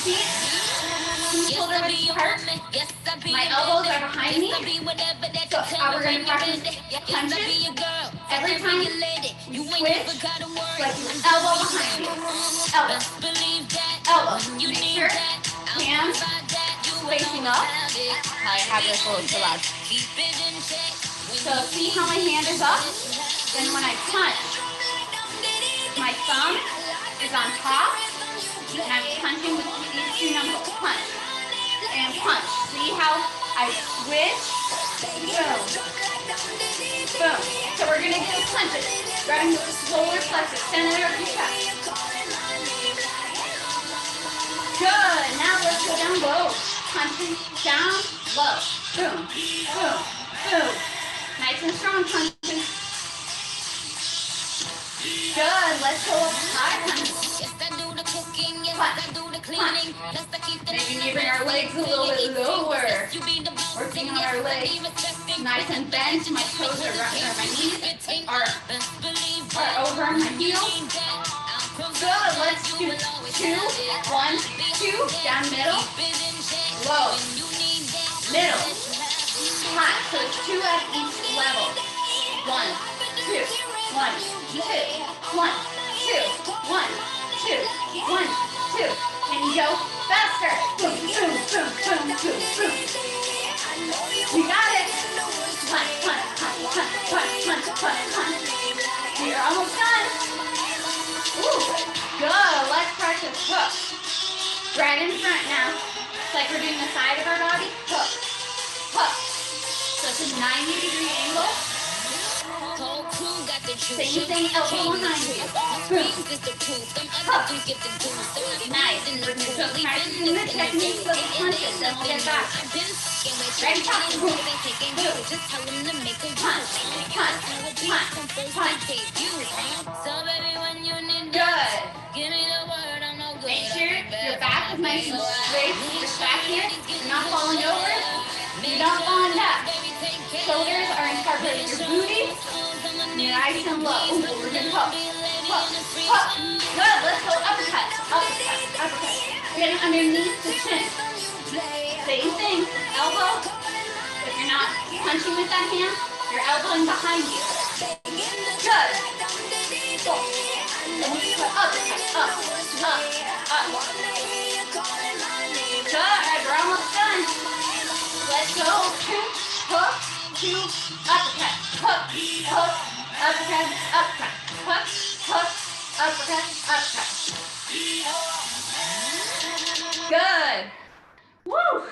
feet, shoulder width apart. My elbows are behind me. So we're going to practice punches. Every time you switch, like elbow behind you. Elbow. Elbow. Make sure hands facing up. I have this a little too loud. So see how my hand is up? Then when I punch, my thumb is on top, and I'm punching with these two knuckles. Punch and punch. See how I switch? Boom. Boom. So we're going to do punches. Grab solar plexus, center of your chest. Good. Now let's go down low. Punching down low. Boom. Boom. Boom. Nice and strong punches. Good. Let's go up high punches. Punch. Maybe we bring our legs a little bit lower. Working on our legs. Nice and bent. My toes are right, my knees are over my heels. Good. Let's do 2, 1, 2. Down middle. Low. Middle. High. So it's 2 at each level. 1, 2, 1, 2, 1, 2, 1, 2, 1, 2. Can you go faster? Boom, boom, boom, boom, boom, boom. You got it. Punch, punch, punch, punch, punch, punch, punch, punch. You're almost done. Ooh, good. Let's practice hook. Right in front now. It's like we're doing the side of our body. Hook, hook. So it's a 90-degree angle. Same thing, elbow behind you. Boom. Hook. Nice. We're just practicing the techniques of the punches, then we'll get back. Ready, top. Boom. Boom. Punch. Punch. Punch. Punch. Good. Make sure your back is nice and straight. Just back here. You're not falling over. You're not falling back. Shoulders are in part of your booty. Nice and low. Ooh, we're going to hook. Hook. Hook. Good. Let's go uppercut. Uppercut. Uppercut. Getting underneath the chin. Same thing. Elbow. If you're not punching with that hand, you're elbowing behind you. Good. Go. Uppercut. Up. Up. Up. Good. We're almost done. Let's go. 2. Hook. 2. Uppercut. Hook. Hook. Uppercut. Uppercut. Hook. Hook. Uppercut. Uppercut. Good. Woo!